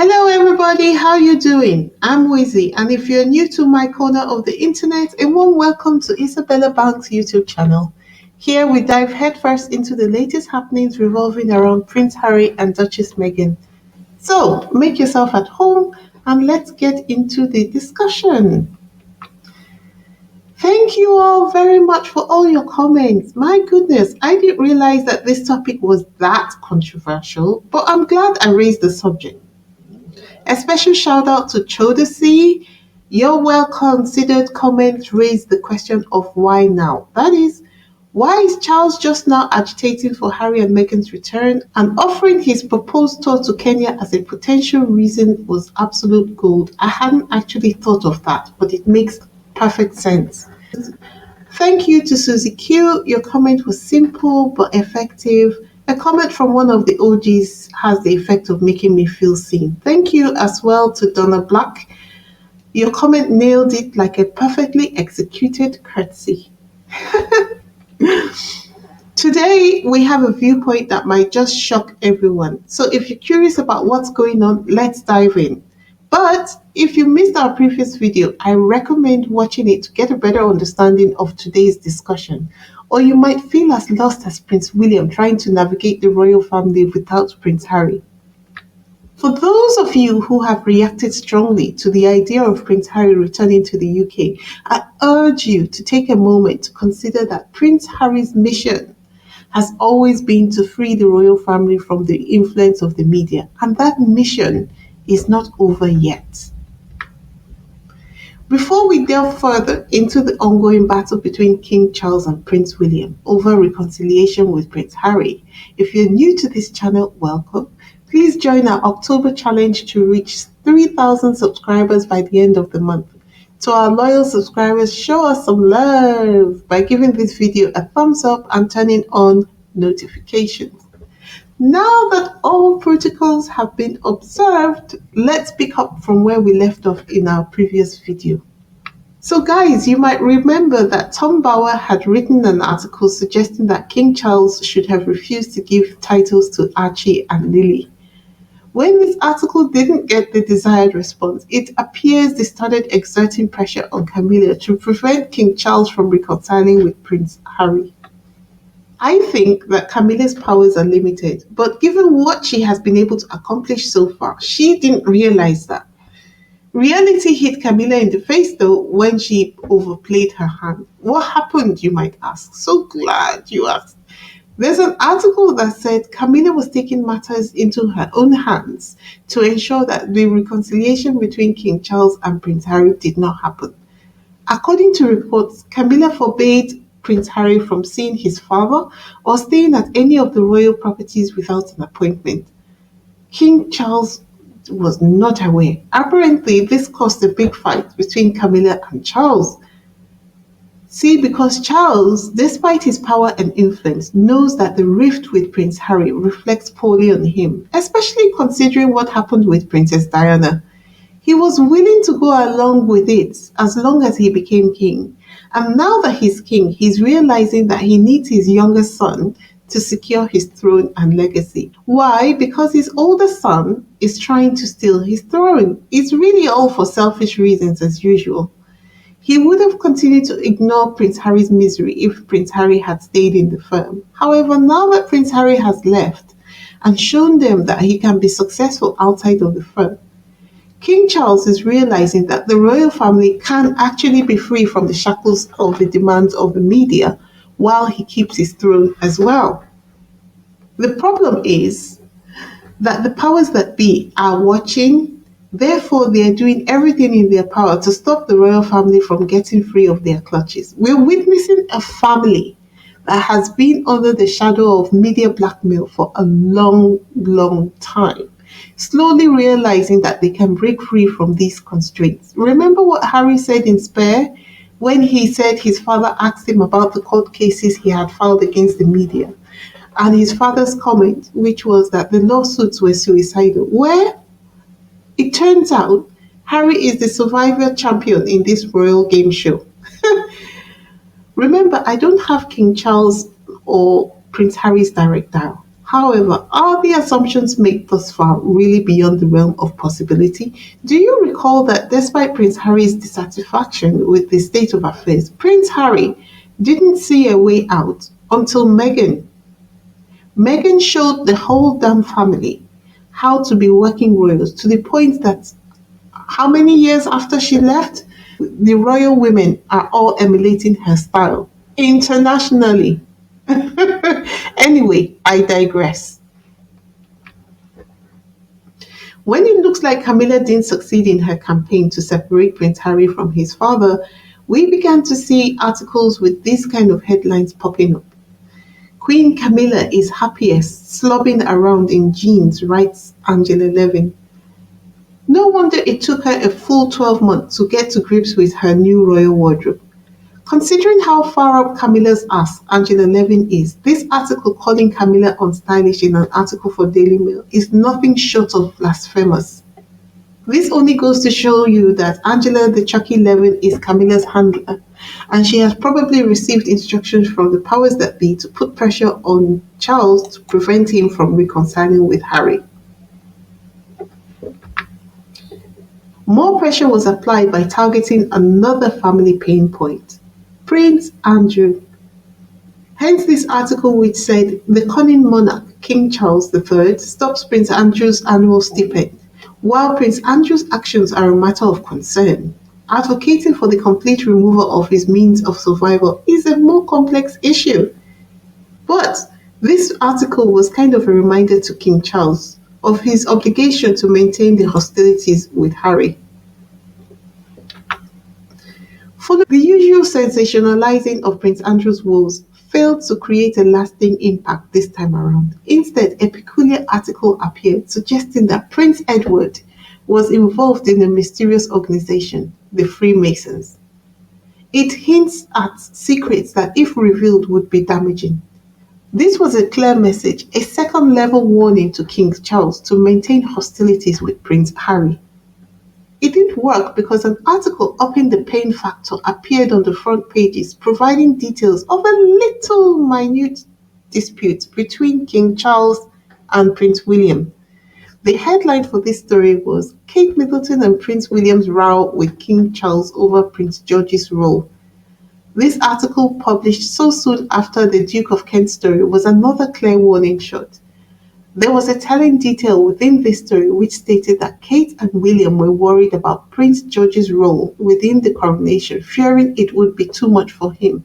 Hello everybody, how you doing? I'm Weezy, and if you're new to my corner of the internet, a warm welcome to Isabella Banks YouTube channel. Here we dive headfirst into the latest happenings revolving around Prince Harry and Duchess Meghan. So make yourself at home and let's get into the discussion. Thank you all very much for all your comments. My goodness, I didn't realize that this topic was that controversial, but I'm glad I raised the subject. A special shout out to Chodesi. Your well considered comment raised the question of why now. That is, why is Charles just now agitating for Harry and Meghan's return, and offering his proposed tour to Kenya as a potential reason was absolute gold. I hadn't actually thought of that, but it makes perfect sense. Thank you to Susie Q. Your comment was simple but effective. A comment from one of the OGs has the effect of making me feel seen. Thank you as well to Donna Black. Your comment nailed it like a perfectly executed curtsy. Today, we have a viewpoint that might just shock everyone. So if you're curious about what's going on, let's dive in. But if you missed our previous video, I recommend watching it to get a better understanding of today's discussion. Or you might feel as lost as Prince William trying to navigate the royal family without Prince Harry. For those of you who have reacted strongly to the idea of Prince Harry returning to the UK, I urge you to take a moment to consider that Prince Harry's mission has always been to free the royal family from the influence of the media, and that mission is not over yet. Before we delve further into the ongoing battle between King Charles and Prince William over reconciliation with Prince Harry, if you're new to this channel, welcome. Please join our October challenge to reach 3,000 subscribers by the end of the month. To our loyal subscribers, show us some love by giving this video a thumbs up and turning on notifications. Now that all protocols have been observed, let's pick up from where we left off in our previous video. So guys, you might remember that Tom Bauer had written an article suggesting that King Charles should have refused to give titles to Archie and Lily. When this article didn't get the desired response, it appears they started exerting pressure on Camilla to prevent King Charles from reconciling with Prince Harry. I think that Camilla's powers are limited, but given what she has been able to accomplish so far, she didn't realize that. Reality hit Camilla in the face though when she overplayed her hand. What happened, you might ask? So glad you asked. There's an article that said Camilla was taking matters into her own hands to ensure that the reconciliation between King Charles and Prince Harry did not happen. According to reports, Camilla forbade Prince Harry from seeing his father or staying at any of the royal properties without an appointment. King Charles was not aware. Apparently, this caused a big fight between Camilla and Charles. See, because Charles, despite his power and influence, knows that the rift with Prince Harry reflects poorly on him, especially considering what happened with Princess Diana. He was willing to go along with it as long as he became king. And now that he's king, he's realizing that he needs his younger son to secure his throne and legacy. Why? Because his older son is trying to steal his throne. It's really all for selfish reasons as usual. He would have continued to ignore Prince Harry's misery if Prince Harry had stayed in the firm. However, now that Prince Harry has left and shown them that he can be successful outside of the firm, King Charles is realizing that the royal family can actually be free from the shackles of the demands of the media while he keeps his throne as well. The problem is that the powers that be are watching, therefore they are doing everything in their power to stop the royal family from getting free of their clutches. We're witnessing a family that has been under the shadow of media blackmail for a long time, slowly realizing that they can break free from these constraints. Remember what Harry said in Spare when he said his father asked him about the court cases he had filed against the media, and his father's comment, which was that the lawsuits were suicidal, where it turns out Harry is the survivor champion in this royal game show. Remember, I don't have King Charles or Prince Harry's direct dial. However, are the assumptions made thus far really beyond the realm of possibility? Do you recall that despite Prince Harry's dissatisfaction with the state of affairs, Prince Harry didn't see a way out until Meghan? Meghan showed the whole damn family how to be working royals to the point that how many years after she left, the royal women are all emulating her style internationally. Anyway, I digress. When it looks like Camilla didn't succeed in her campaign to separate Prince Harry from his father, we began to see articles with these kind of headlines popping up. Queen Camilla is happiest, slobbing around in jeans, writes Angela Levin. No wonder it took her a full 12 months to get to grips with her new royal wardrobe. Considering how far up Camilla's ass Angela Levin is, this article calling Camilla unstylish in an article for Daily Mail is nothing short of blasphemous. This only goes to show you that Angela the Chucky Levin is Camilla's handler, and she has probably received instructions from the powers that be to put pressure on Charles to prevent him from reconciling with Harry. More pressure was applied by targeting another family pain point, Prince Andrew. Hence this article which said the cunning monarch, King Charles III, stops Prince Andrew's annual stipend, while Prince Andrew's actions are a matter of concern. Advocating for the complete removal of his means of survival is a more complex issue. But this article was kind of a reminder to King Charles of his obligation to maintain the hostilities with Harry. Following the usual sensationalizing of Prince Andrew's woes failed to create a lasting impact this time around. Instead, a peculiar article appeared suggesting that Prince Edward was involved in a mysterious organization, the Freemasons. It hints at secrets that, if revealed, would be damaging. This was a clear message, a second level warning to King Charles to maintain hostilities with Prince Harry. It didn't work because an article upping the pain factor appeared on the front pages, providing details of a little minute dispute between King Charles and Prince William. The headline for this story was Kate Middleton and Prince William's row with King Charles over Prince George's role. This article, published so soon after the Duke of Kent story, was another clear warning shot. There was a telling detail within this story which stated that Kate and William were worried about Prince George's role within the coronation, fearing it would be too much for him.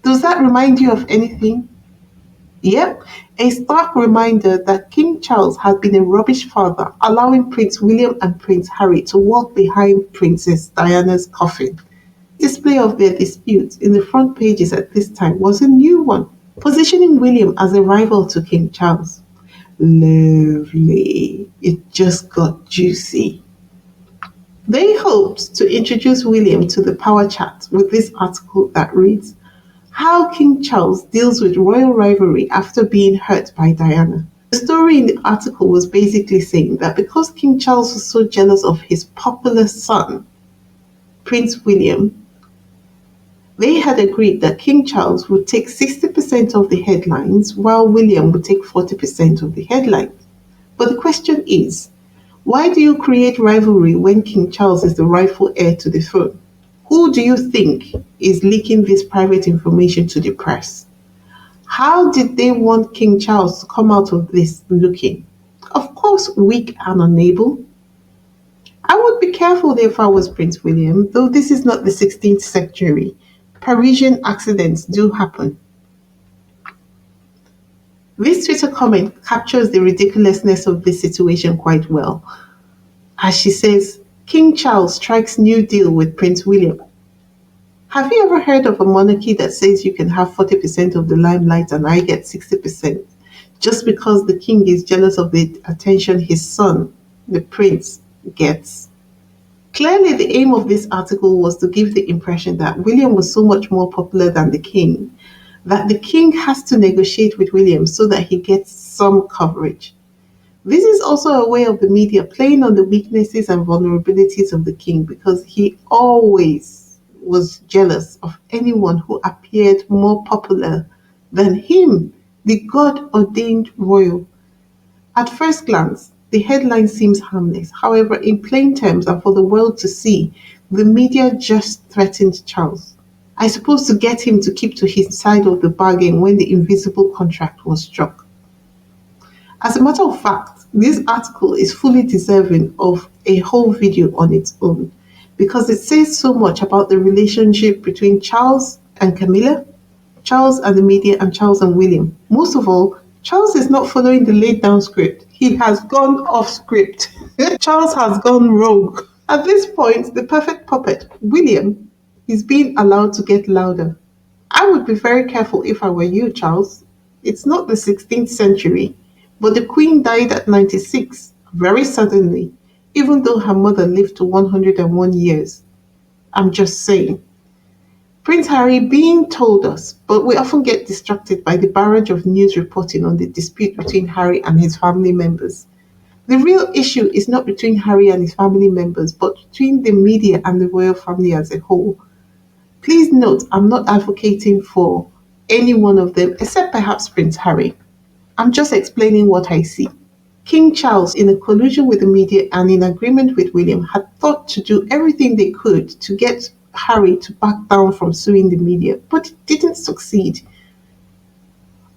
Does that remind you of anything? Yep, a stark reminder that King Charles had been a rubbish father, allowing Prince William and Prince Harry to walk behind Princess Diana's coffin. Display of their disputes in the front pages at this time was a new one, positioning William as a rival to King Charles. Lovely. It just got juicy. They hoped to introduce William to the power chat with this article that reads, How King Charles Deals with Royal Rivalry After Being Hurt by Diana. The story in the article was basically saying that because King Charles was so jealous of his popular son, Prince William, they had agreed that King Charles would take 60% of the headlines while William would take 40% of the headlines. But the question is, why do you create rivalry when King Charles is the rightful heir to the throne? Who do you think is leaking this private information to the press? How did they want King Charles to come out of this looking? Of course, weak and unable. I would be careful if I was Prince William, though this is not the 16th century. Parisian accidents do happen. This Twitter comment captures the ridiculousness of this situation quite well. As she says, King Charles strikes new deal with Prince William. Have you ever heard of a monarchy that says you can have 40% of the limelight and I get 60%, just because the king is jealous of the attention his son, the prince, gets? Clearly, the aim of this article was to give the impression that William was so much more popular than the king, that the king has to negotiate with William so that he gets some coverage. This is also a way of the media playing on the weaknesses and vulnerabilities of the king because he always was jealous of anyone who appeared more popular than him the God ordained royal. At first glance, the headline seems harmless. However, in plain terms and for the world to see, the media just threatened Charles. I suppose to get him to keep to his side of the bargain when the invisible contract was struck. As a matter of fact, this article is fully deserving of a whole video on its own because it says so much about the relationship between Charles and Camilla, Charles and the media, and Charles and William. Most of all, Charles is not following the laid down script. He has gone off script. Charles has gone rogue. At this point, the perfect puppet, William, is being allowed to get louder. I would be very careful if I were you, Charles. It's not the 16th century, but the Queen died at 96, very suddenly, even though her mother lived to 101 years. I'm just saying. Prince Harry being told us, but we often get distracted by the barrage of news reporting on the dispute between Harry and his family members. The real issue is not between Harry and his family members, but between the media and the royal family as a whole. Please note, I'm not advocating for any one of them except perhaps Prince Harry. I'm just explaining what I see. King Charles, in a collusion with the media and in agreement with William, had thought to do everything they could to get Harry to back down from suing the media, but it didn't succeed.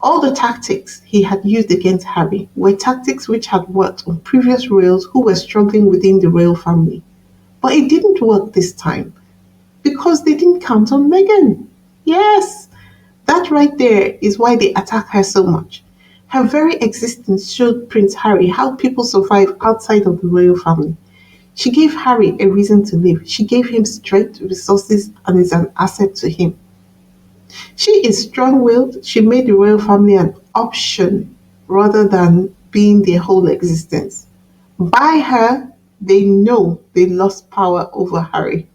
All the tactics he had used against Harry were tactics which had worked on previous royals who were struggling within the royal family. But it didn't work this time because they didn't count on Meghan. Yes, that right there is why they attack her so much. Her very existence showed Prince Harry how people survive outside of the royal family. She gave Harry a reason to live. She gave him strength, resources, and is an asset to him. She is strong willed. She made the royal family an option rather than being their whole existence. By her, they know they lost power over Harry.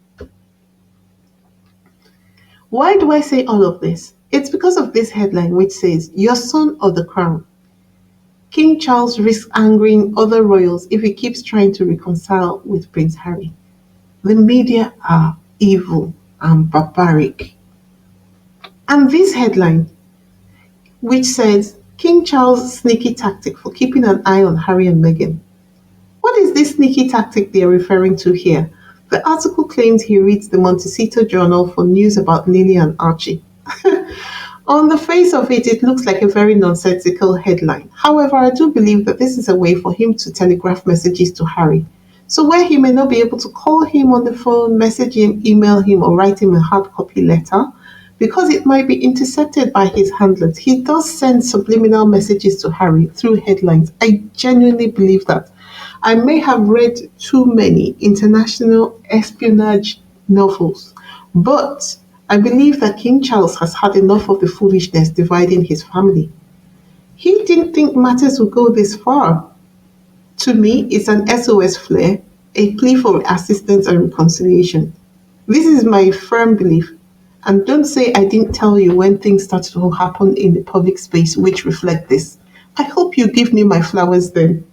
Why do I say all of this? It's because of this headline which says, Your son or the crown. King Charles risks angering other royals if he keeps trying to reconcile with Prince Harry. The media are evil and barbaric. And this headline, which says, King Charles' sneaky tactic for keeping an eye on Harry and Meghan. What is this sneaky tactic they are referring to here? The article claims he reads the Montecito Journal for news about Lily and Archie. On the face of it, it looks like a very nonsensical headline. However, I do believe that this is a way for him to telegraph messages to Harry. So where he may not be able to call him on the phone, message him, email him, or write him a hard copy letter, because it might be intercepted by his handlers, he does send subliminal messages to Harry through headlines. I genuinely believe that. I may have read too many international espionage novels, but I believe that King Charles has had enough of the foolishness dividing his family. He didn't think matters would go this far. To me, it's an SOS flare, a plea for assistance and reconciliation. This is my firm belief. And don't say I didn't tell you when things started to happen in the public space which reflect this. I hope you give me my flowers then.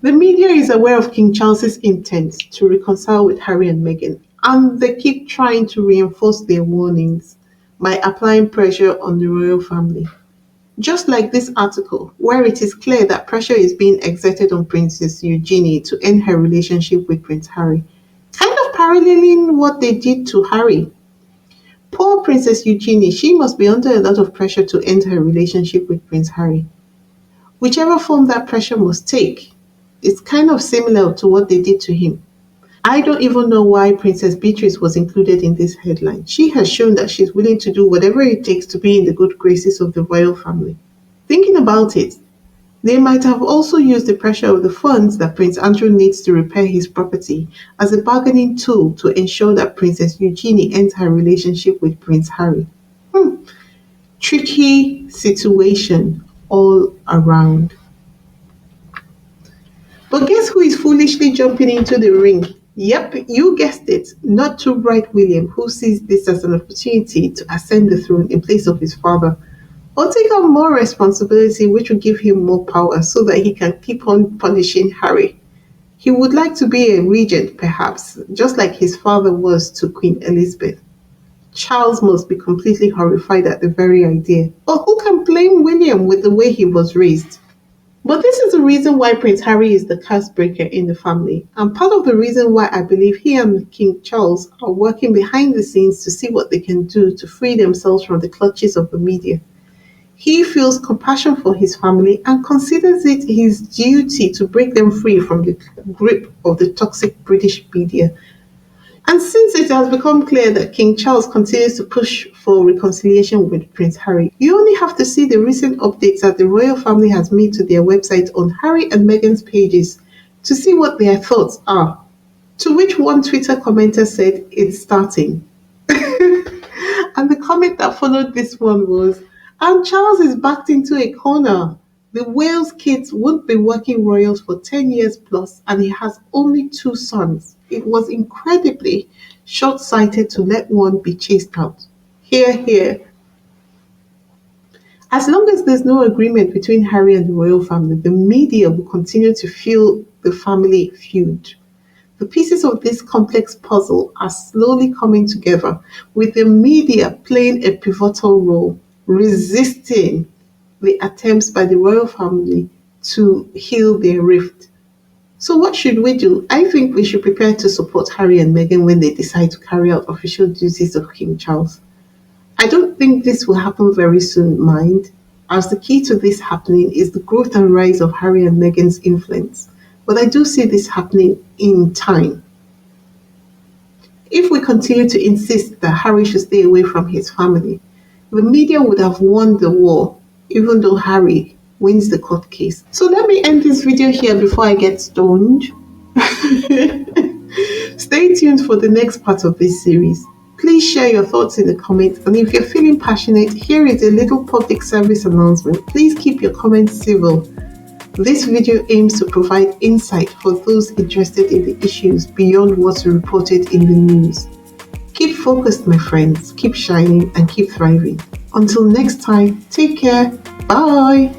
The media is aware of King Charles's intent to reconcile with Harry and Meghan, and they keep trying to reinforce their warnings by applying pressure on the royal family. Just like this article, where it is clear that pressure is being exerted on Princess Eugenie to end her relationship with Prince Harry, kind of paralleling what they did to Harry. Poor Princess Eugenie, she must be under a lot of pressure to end her relationship with Prince Harry. Whichever form that pressure must take, it's kind of similar to what they did to him. I don't even know why Princess Beatrice was included in this headline. She has shown that she's willing to do whatever it takes to be in the good graces of the royal family. Thinking about it, they might have also used the pressure of the funds that Prince Andrew needs to repair his property as a bargaining tool to ensure that Princess Eugenie ends her relationship with Prince Harry. Tricky situation all around. But guess who is foolishly jumping into the ring? Yep, you guessed it. Not too bright William, who sees this as an opportunity to ascend the throne in place of his father, or take on more responsibility, which will give him more power so that he can keep on punishing Harry. He would like to be a regent, perhaps, just like his father was to Queen Elizabeth. Charles must be completely horrified at the very idea. But who can blame William with the way he was raised? But this is the reason why Prince Harry is the cursebreaker in the family, and part of the reason why I believe he and King Charles are working behind the scenes to see what they can do to free themselves from the clutches of the media. He feels compassion for his family and considers it his duty to break them free from the grip of the toxic British media. And since it has become clear that King Charles continues to push for reconciliation with Prince Harry, you only have to see the recent updates that the royal family has made to their website on Harry and Meghan's pages to see what their thoughts are. To which one Twitter commenter said, "It's starting." And the comment that followed this one was, "And Charles is backed into a corner. The Wales kids won't be working royals for 10 years plus, and he has only two sons. It was incredibly short sighted to let one be chased out." Here, here. As long as there's no agreement between Harry and the royal family, the media will continue to fuel the family feud. The pieces of this complex puzzle are slowly coming together, with the media playing a pivotal role, resisting the attempts by the royal family to heal their rift. So, what should we do? I think we should prepare to support Harry and Meghan when they decide to carry out official duties of King Charles. I don't think this will happen very soon, mind, as the key to this happening is the growth and rise of Harry and Meghan's influence. But I do see this happening in time. If we continue to insist that Harry should stay away from his family, the media would have won the war, even though Harry wins the court case. So let me end this video here before I get stoned. Stay tuned for the next part of this series. Please share your thoughts in the comments, and if you're feeling passionate, here is a little public service announcement. Please keep your comments civil. This video aims to provide insight for those interested in the issues beyond what's reported in the news. Keep focused, my friends, keep shining and keep thriving. Until next time, take care. Bye.